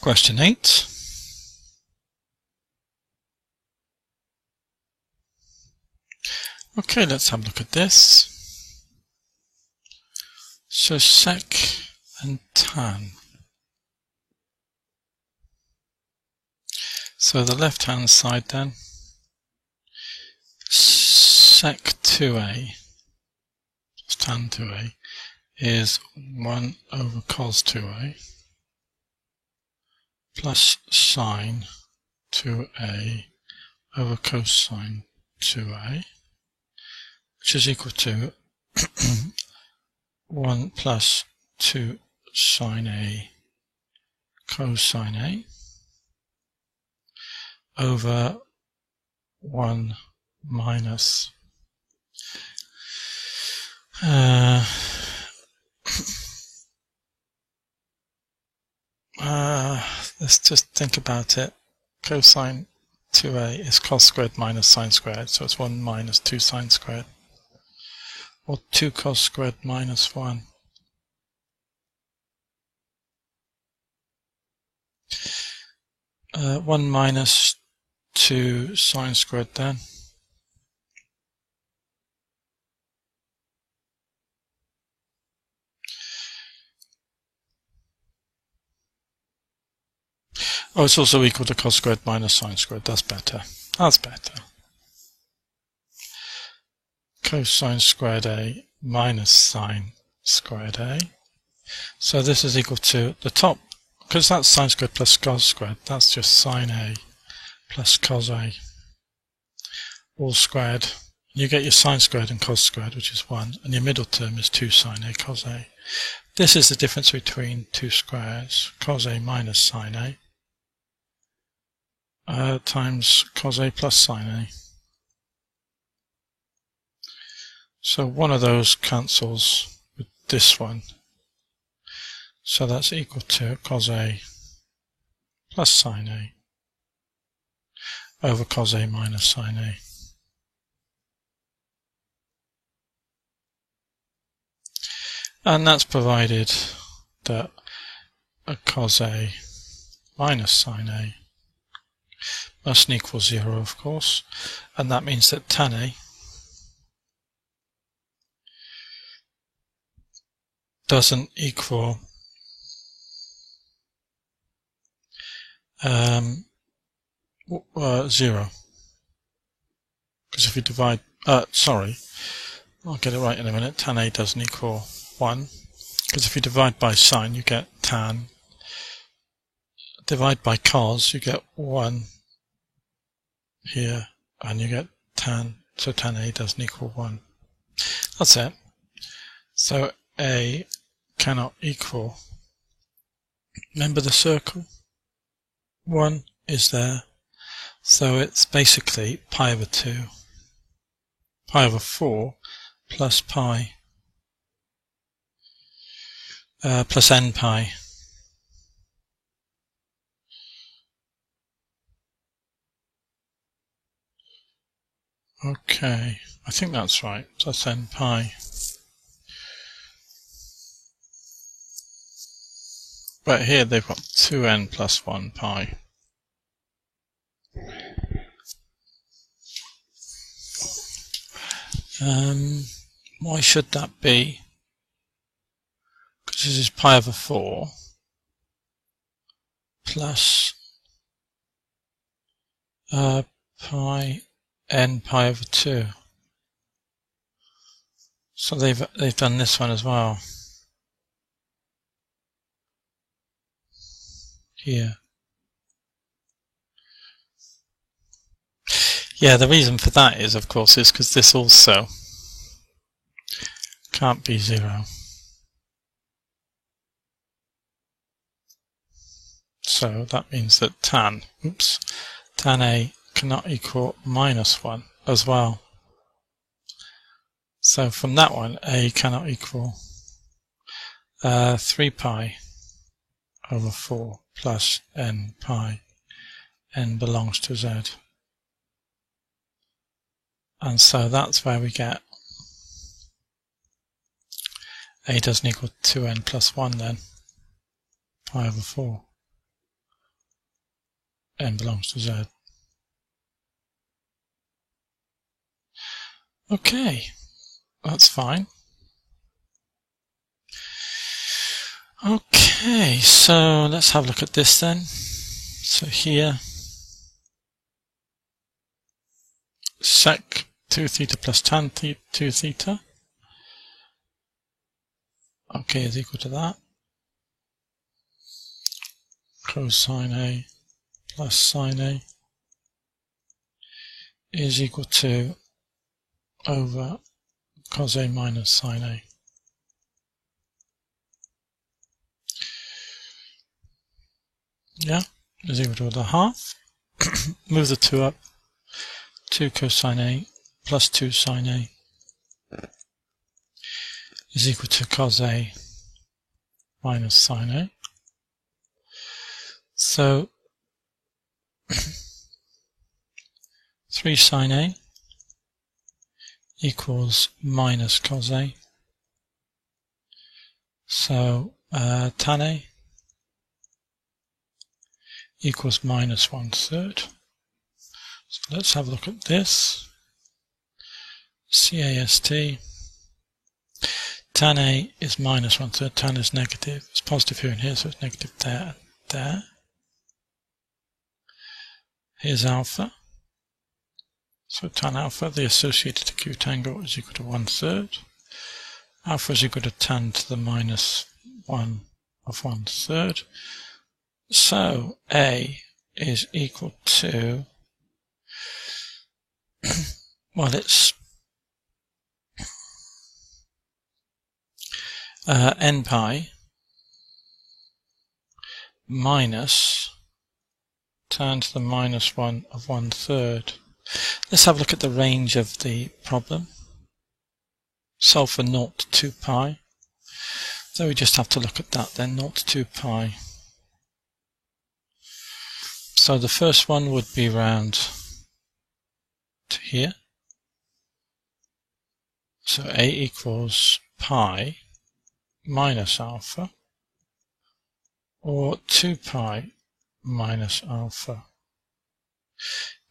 Question 8. Okay, let's have a look at this. So sec and tan. So the left hand side then, sec 2a, tan 2a, is 1 over cos 2a plus sine 2a over cosine 2a, which is equal to 1 plus 2 sine a cosine a over 1 minus let's just think about it. Cosine 2a is cos squared minus sine squared, so it's 1 minus 2 sine squared, or 2 cos squared minus 1. Uh, 1 minus 2 sine squared then. Oh, it's also equal to cos squared minus sine squared. That's better. That's better. Cosine squared a minus sine squared a. So this is equal to the top, because that's sine squared plus cos squared, that's just sine a plus cos a, all squared. You get your sine squared and cos squared, which is 1, and your middle term is 2 sine a cos a. This is the difference between two squares, cos a minus sine a, times cos a plus sine a. So one of those cancels with this one. So that's equal to cos a plus sine a over cos a minus sine a. And that's provided that a cos a minus sine a must equal 0, of course, and that means that tan a doesn't equal 0, because if you divide, sorry, I'll get it right in a minute, tan a doesn't equal 1, because if you divide by sine you get tan, divide by cos you get 1 here, and you get tan, so tan a doesn't equal 1. That's it. So a cannot equal, remember the circle? 1 is there, so it's basically pi over 2, pi over 4 plus pi plus n pi. Okay, I think that's right, so that's n pi. But here they've got 2n plus 1 pi. Why should that be? Because this is pi over 4 plus pi n pi over 2. So they've done this one as well. Here. Yeah, the reason for that is, of course, is because this also can't be 0. So that means that tan a cannot equal minus 1 as well. So from that one, a cannot equal 3 pi over 4 plus n pi. N belongs to z. And so that's where we get a doesn't equal 2n plus 1 then, pi over 4. n belongs to z. Okay, that's fine. Okay, so let's have a look at this then. So here, sec 2 theta plus tan 2 theta, okay, is equal to that. Cosine A plus sine A is equal to over cos A minus sine A. Yeah, is equal to the half. Move the 2 up. 2 cosine A plus 2 sine A is equal to cos A minus sine A. So 3 sine A equals minus cos A. So tan A equals minus 1/3. So let's have a look at this. CAST. Tan A is minus 1/3. Tan is negative. It's positive here and here, so it's negative there and there. Here's alpha. So tan alpha, the associated acute angle, is equal to 1/3. Alpha is equal to tan to the minus 1 of 1/3. So A is equal to, well, it's n pi minus tan to the minus 1 of 1/3. Let's have a look at the range of the problem. Solve for 0 to 2 pi. So we just have to look at that then, 0 to 2 pi. So the first one would be round to here. So A equals pi minus alpha, or 2 pi minus alpha.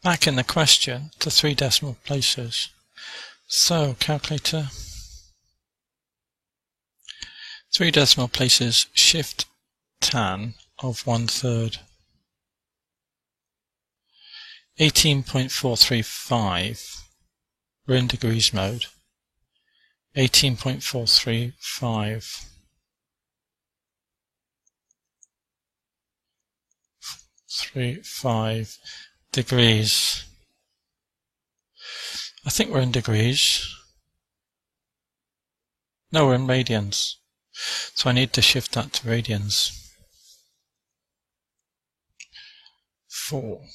Back in the question to 3 decimal places. So calculator, 3 decimal places, shift tan of 1/3. 18.435, we're in degrees mode. 18.435 degrees. I think we're in degrees. No, we're in radians. So I need to shift that to radians. 4.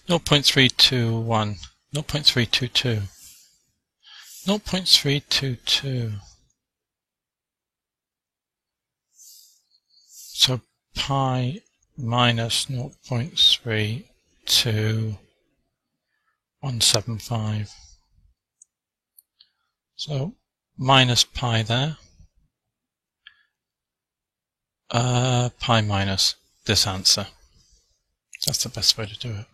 0.321, 0.322, 0.322. So pi minus 0.32175. So minus pi there. Pi minus this answer. That's the best way to do it.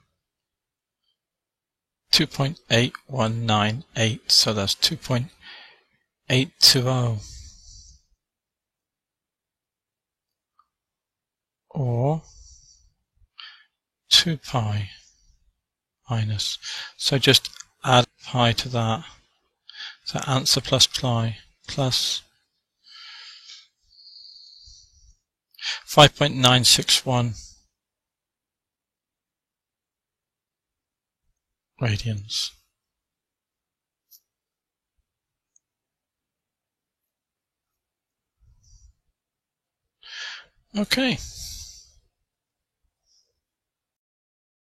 2.8198, so that's 2.820. Or 2 pi minus. So just add pi to that. So answer plus pi plus 5.961 radians. Okay.